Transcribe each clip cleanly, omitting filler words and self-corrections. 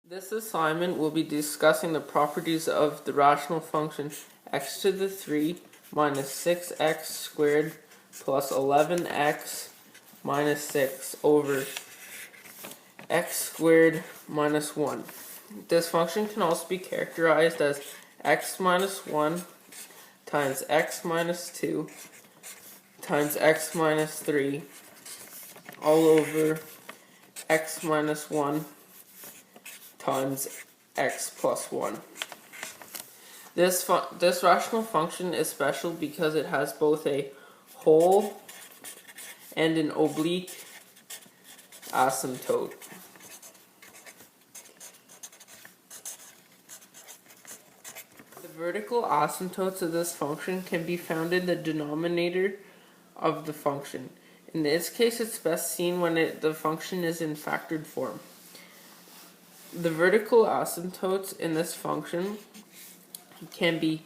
This assignment will be discussing the properties of the rational function x to the 3 minus 6x squared plus 11x minus 6 over x squared minus 1. This function can also be characterized as x minus 1 times x minus 2 times x minus 3 all over x minus 1 times x plus 1. This rational function is special because it has both a whole and an oblique asymptote. The vertical asymptotes of this function can be found in the denominator of the function. In this case, it's best seen when the function is in factored form. The vertical asymptotes in this function can be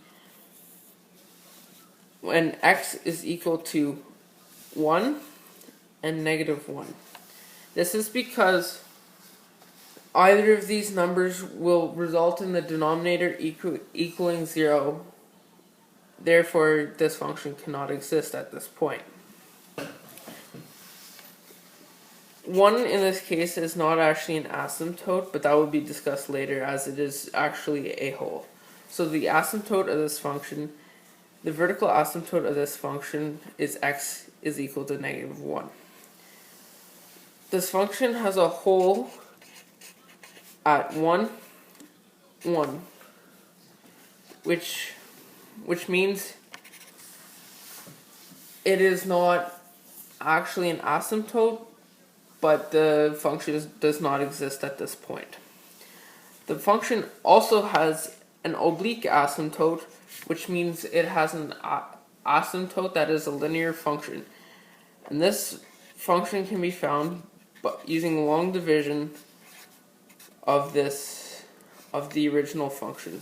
when x is equal to 1 and negative 1. This is because either of these numbers will result in the denominator equaling 0. Therefore, this function cannot exist at this point. 1 in this case is not actually an asymptote, but that will be discussed later as it is actually a whole. So the asymptote of this function, the vertical asymptote of this function is x is equal to negative 1. This function has a whole at 1, 1, which means it is not actually an asymptote, but the function does not exist at this point. The function also has an oblique asymptote, which means it has an asymptote that is a linear function. And this function can be found using long division of the original function.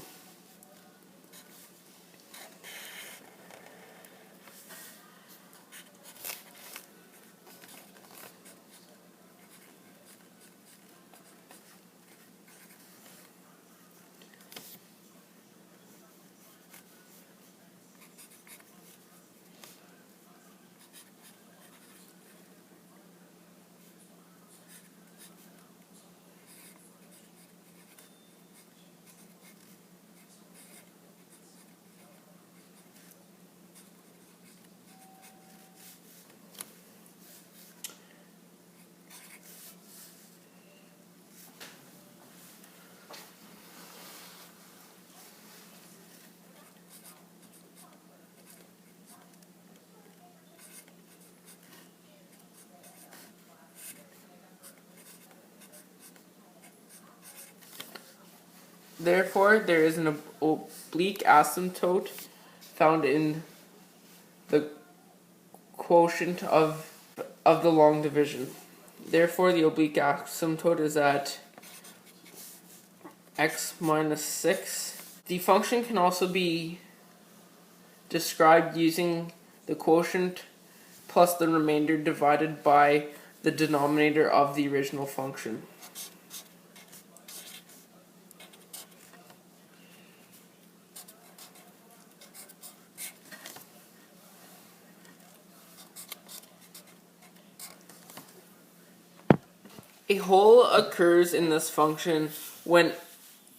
Therefore, there is an oblique asymptote found in the quotient of the long division. Therefore, the oblique asymptote is at x minus 6. The function can also be described using the quotient plus the remainder divided by the denominator of the original function. A whole occurs in this function when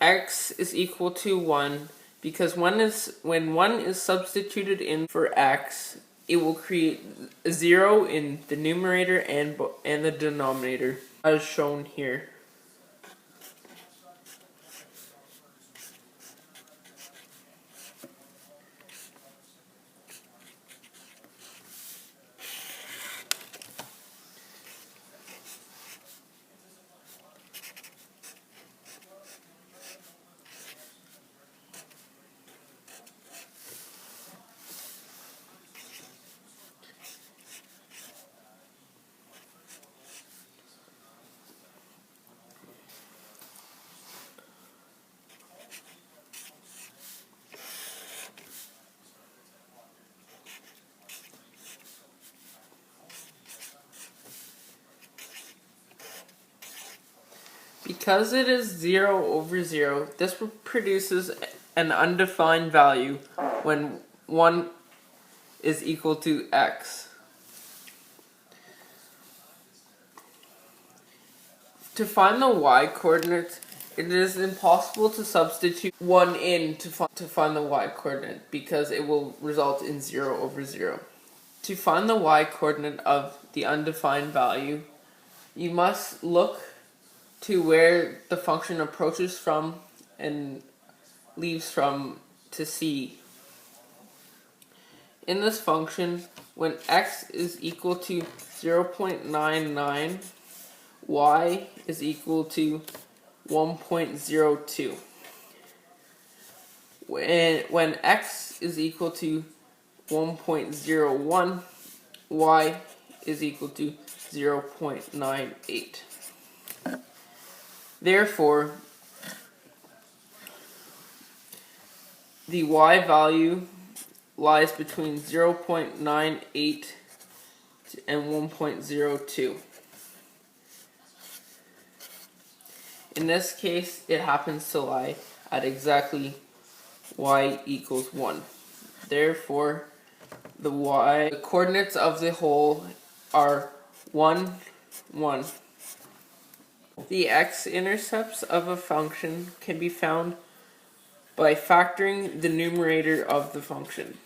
x is equal to 1, because when 1 is substituted in for x, it will create a 0 in the numerator and the denominator, as shown here. Because it is 0 over 0, this produces an undefined value when 1 is equal to x. To find the y-coordinate, it is impossible to substitute 1 in to find the y-coordinate because it will result in 0 over 0. To find the y-coordinate of the undefined value, you must look to where the function approaches from and leaves from to c. In this function, when x is equal to 0.99, y is equal to 1.02. When x is equal to 1.01, y is equal to 0.98. Therefore, the y value lies between 0.98 and 1.02. In this case, it happens to lie at exactly y equals 1. Therefore, the coordinates of the whole are 1, 1. The x-intercepts of a function can be found by factoring the numerator of the function.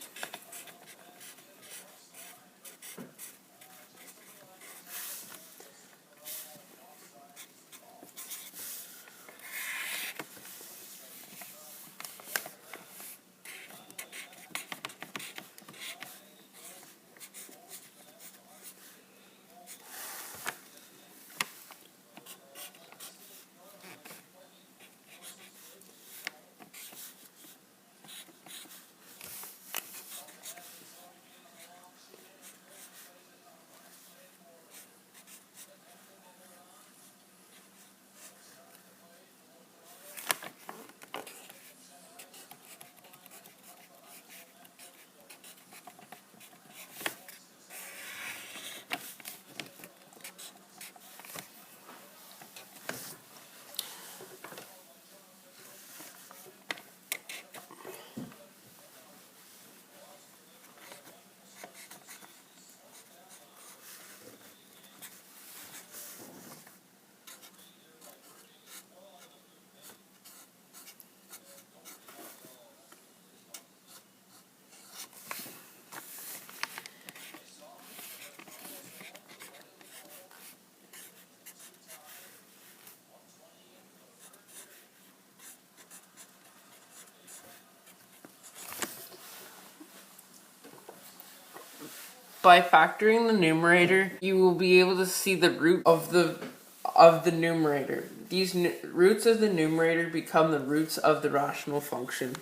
By factoring the numerator, you will be able to see the root of the numerator. These roots of the numerator become the roots of the rational function.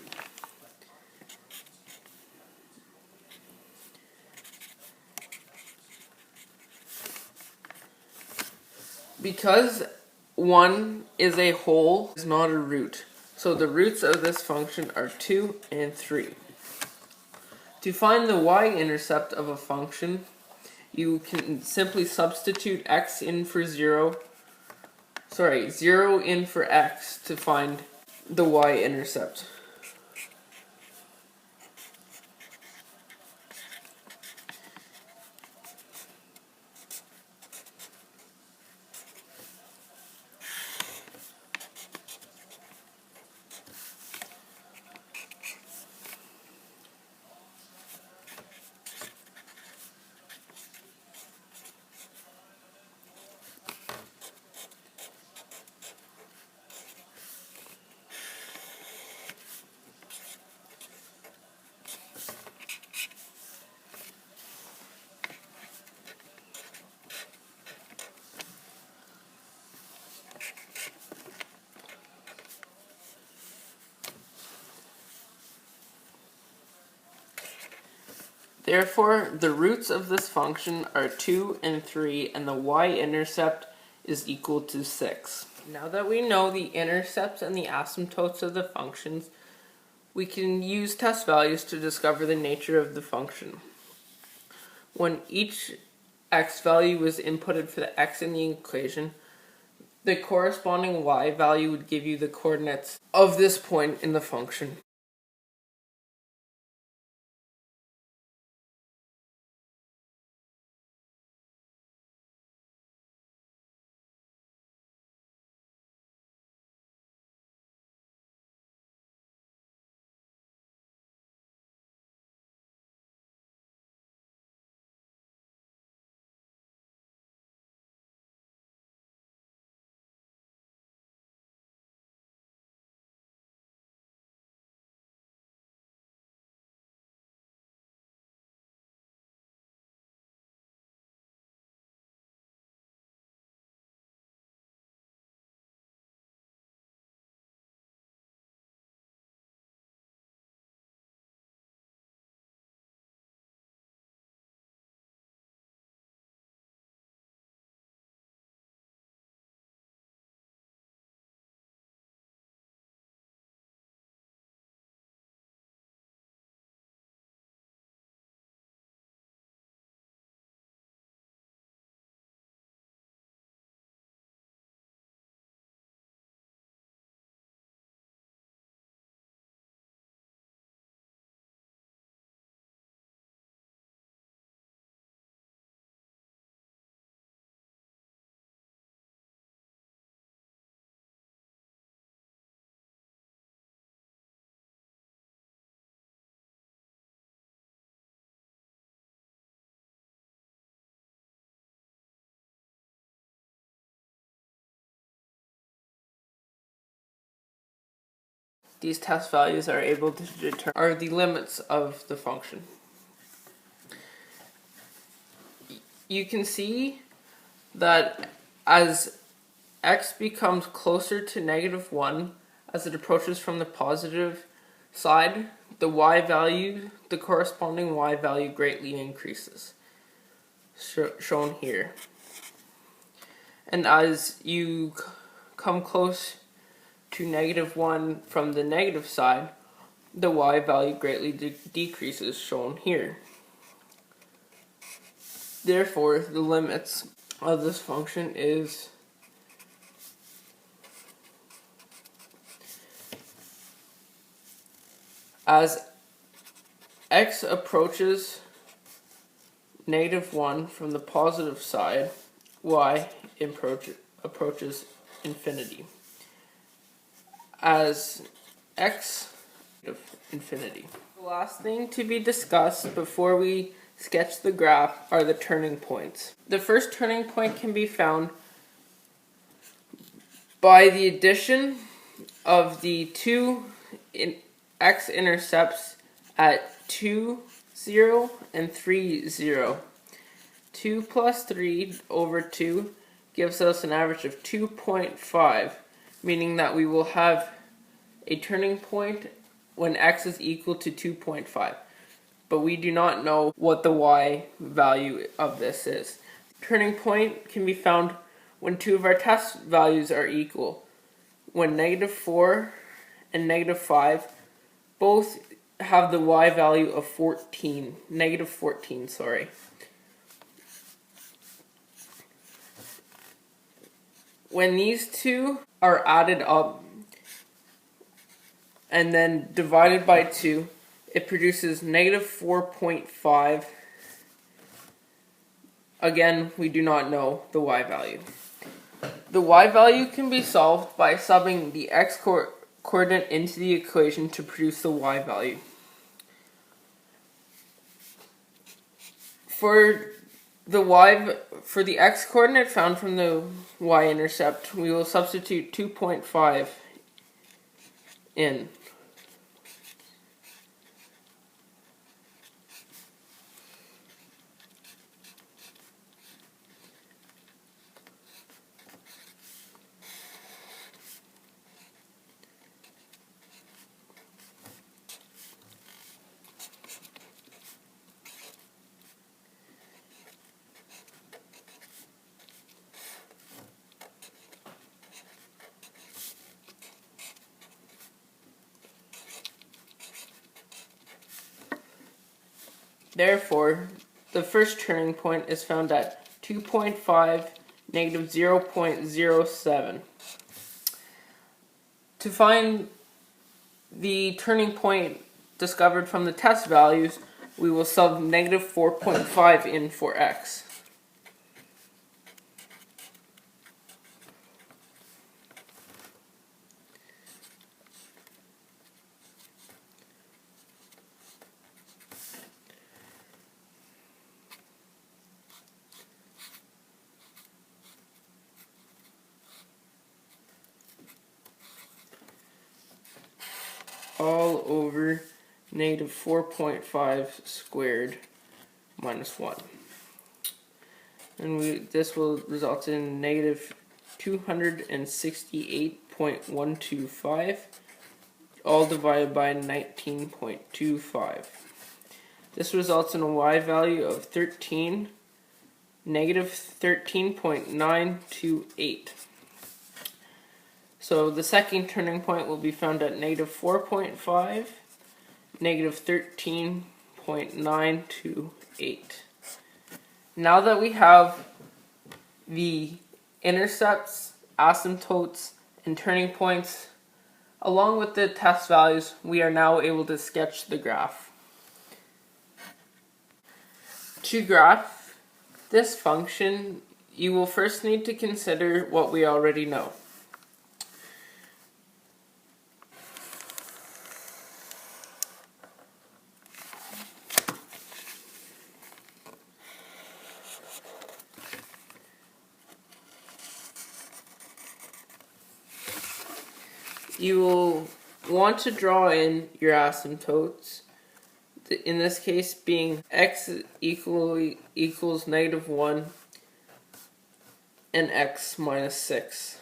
Because 1 is a whole, it's not a root. So the roots of this function are 2 and 3. To find the y-intercept of a function, you can simply substitute x in for 0 in for x to find the y-intercept. Therefore, the roots of this function are 2 and 3, and the y-intercept is equal to 6. Now that we know the intercepts and the asymptotes of the functions, we can use test values to discover the nature of the function. When each x value was inputted for the x in the equation, The corresponding y value would give you the coordinates of this point in the function. These test values are able to determine the limits of the function. You can see that as x becomes closer to -1, as it approaches from the positive side, the y value, the corresponding y value greatly increases, shown here. And as you come close to -1 from the negative side, the y value greatly decreases, shown here. Therefore, the limits of this function is as x approaches -1 from the positive side, y approaches infinity. As x infinity. The last thing to be discussed before we sketch the graph are the turning points. The first turning point can be found by the addition of the two x-intercepts at 2, 0 and 3, 0. 2 plus 3 over 2 gives us an average of 2.5, meaning that we will have a turning point when x is equal to 2.5. But we do not know what the y value of this is. Turning point can be found when two of our test values are equal. When -4 and -5 both have the y value of -14, sorry. When these two are added up and then divided by 2, it produces -4.5. Again, we do not know the y value. The y value can be solved by subbing the x coordinate into the equation to produce the y value. For the x coordinate found from the y-intercept, we will substitute 2.5 in. Therefore, the first turning point is found at 2.5 negative 0.07. To find the turning point discovered from the test values, we will sub negative 4.5 in for x. All over negative 4.5 squared minus 1. And this will result in negative 268.125, all divided by 19.25. This results in a y value of negative 13.928. So the second turning point will be found at negative 4.5, negative 13.928. Now that we have the intercepts, asymptotes, and turning points, along with the test values, we are now able to sketch the graph. To graph this function, you will first need to consider what we already know. You will want to draw in your asymptotes, in this case being x equals negative 1 and x minus 6.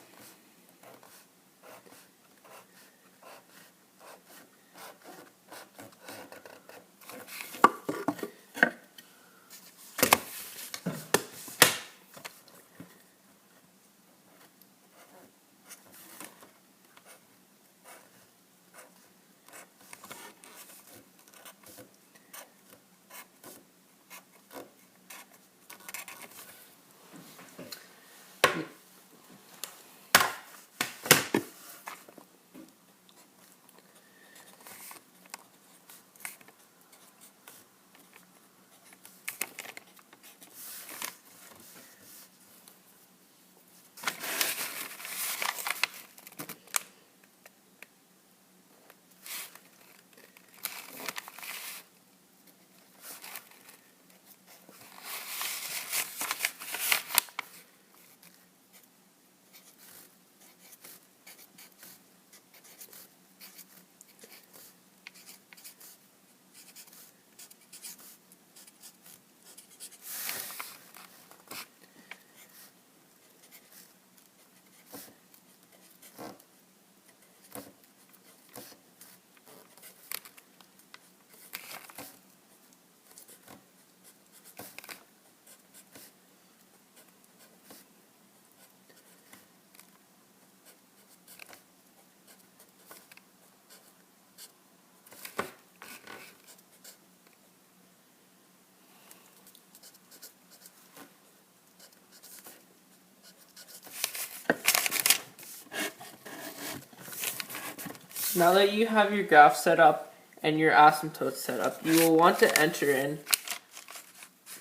Now that you have your graph set up and your asymptotes set up, you will want to enter in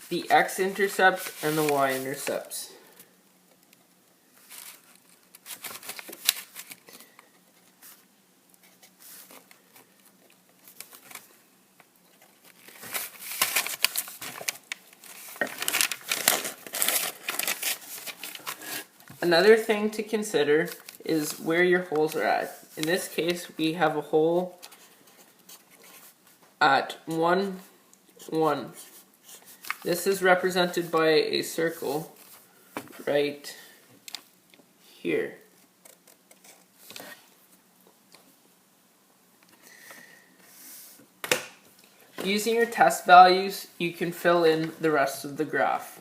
the x-intercept and the y-intercepts. Another thing to consider is where your holes are at. In this case, we have a hole at 1, 1. This is represented by a circle right here. Using your test values, you can fill in the rest of the graph.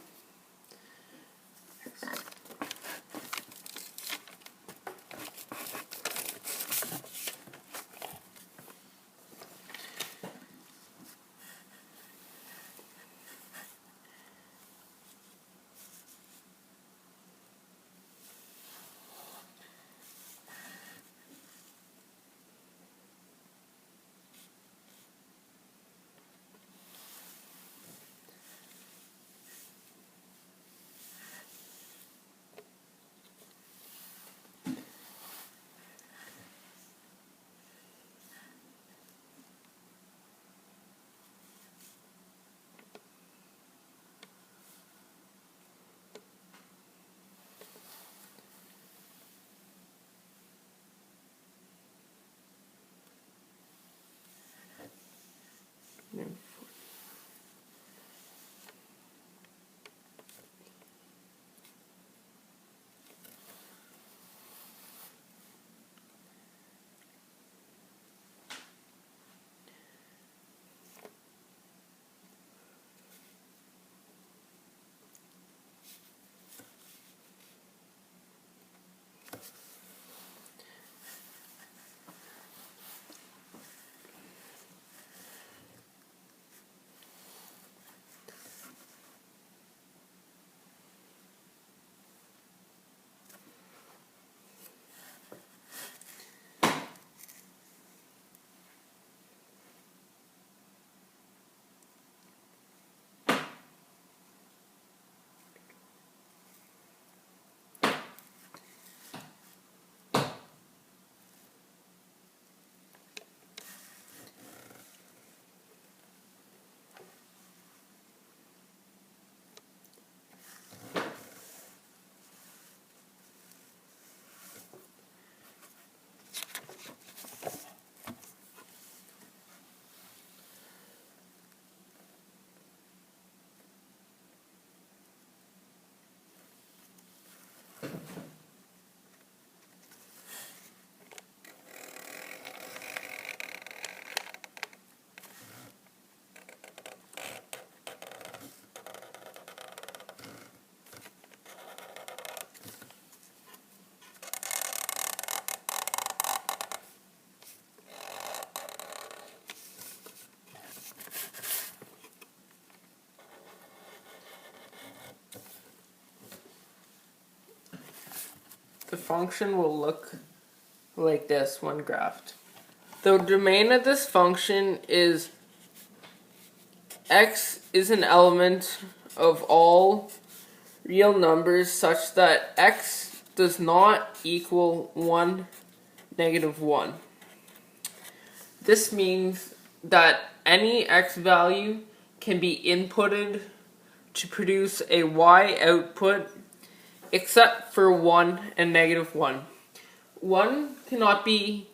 function will look like this when graphed. The domain of this function is x is an element of all real numbers such that x does not equal 1, -1. This means that any x value can be inputted to produce a y output except for 1 and -1. 1 cannot be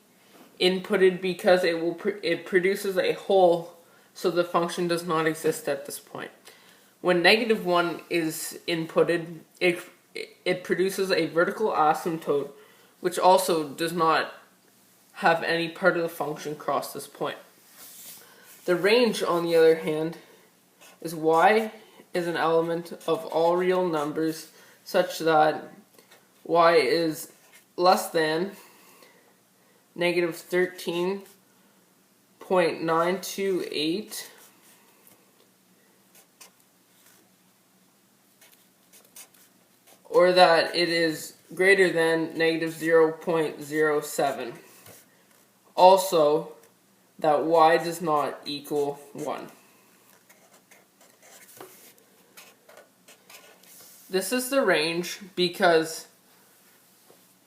inputted because it produces a hole, so the function does not exist at this point. When -1 is inputted, it produces a vertical asymptote, which also does not have any part of the function cross this point. The range, on the other hand, is y is an element of all real numbers such that y is less than -13.928 or that it is greater than -0.07. Also, that y does not equal 1. This is the range because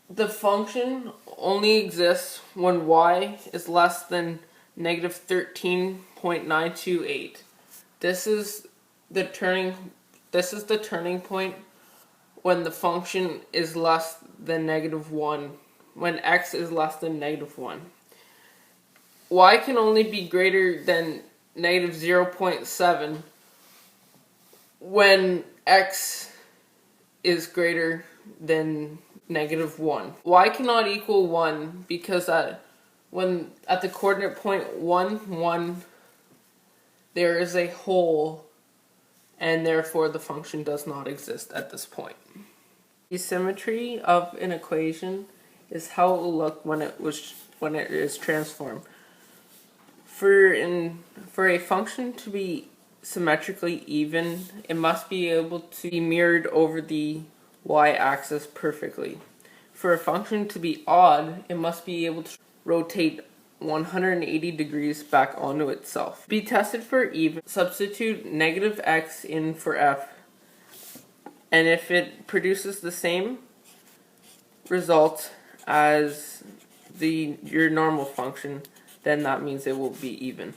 the function only exists when y is less than -13.928. This is the turning point when the function is less than -1, when x is less than -1. Y can only be greater than -0.7 when x is greater than -1. Y cannot equal 1 because when at the coordinate point 1, 1, there is a hole, and therefore the function does not exist at this point. The symmetry of an equation is how it will look when it is transformed. For a function to be symmetrically even, it must be able to be mirrored over the y-axis perfectly. For a function to be odd, it must be able to rotate 180 degrees back onto itself. To be tested for even, substitute -x in for f, and if it produces the same result as your normal function, then that means it will be even.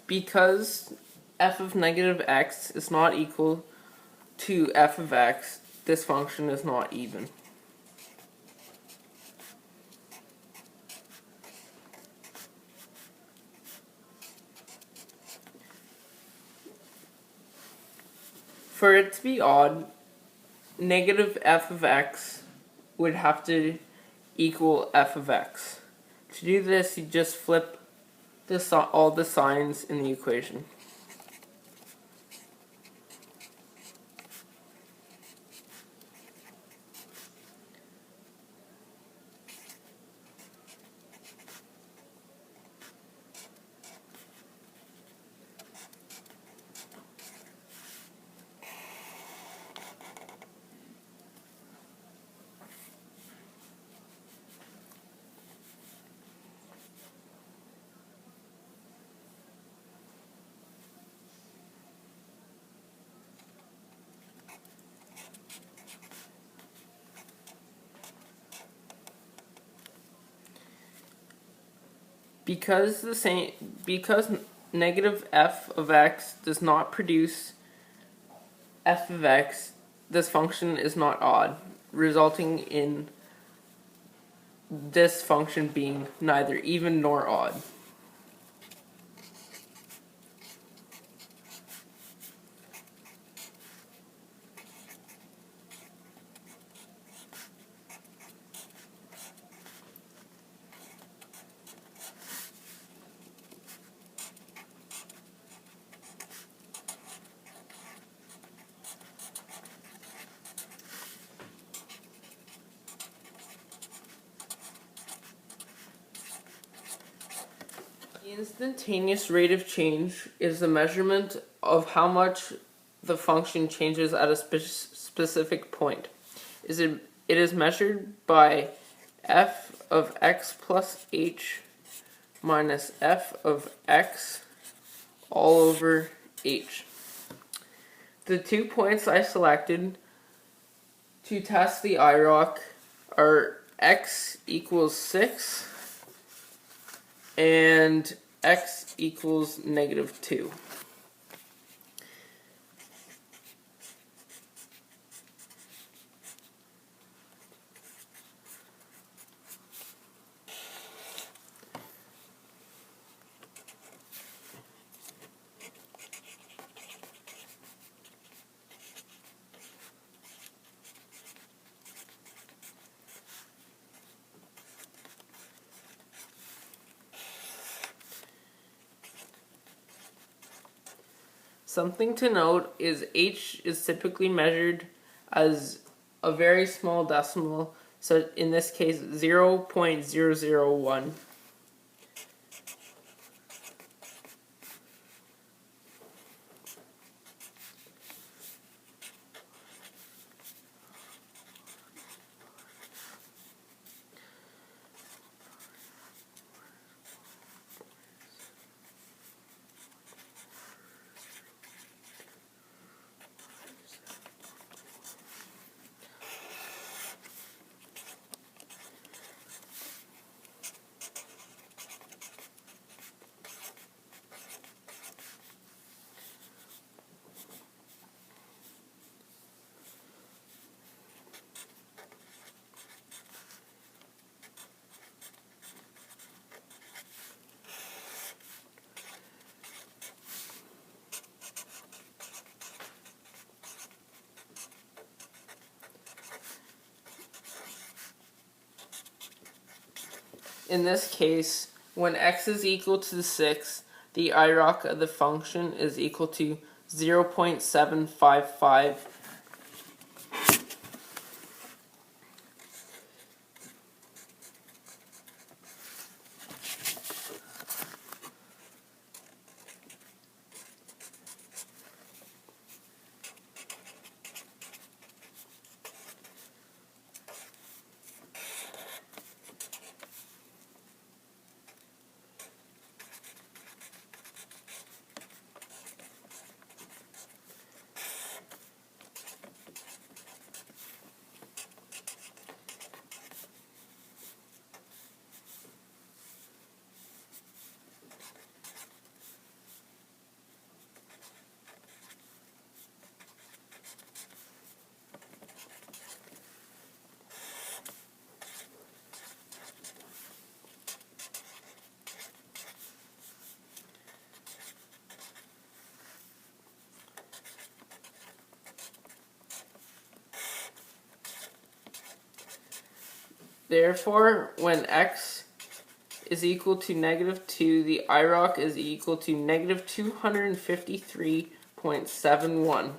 Because f of -x is not equal to f of x, this function is not even. For it to be odd, -f of x would have to equal f of x. To do this, you just flip all the signs in the equation. Because negative f of x does not produce f of x, this function is not odd, resulting in this function being neither even nor odd. The instantaneous rate of change is the measurement of how much the function changes at a specific point. It is measured by f of x plus h minus f of x all over h. The 2 points I selected to test the IROC are x equals 6 and x equals negative 2. Something to note is h is typically measured as a very small decimal, so in this case 0.001. In this case, when x is equal to 6, the IROC of the function is equal to 0.755. Therefore, when x is equal to negative 2, the IROC is equal to negative 253.71.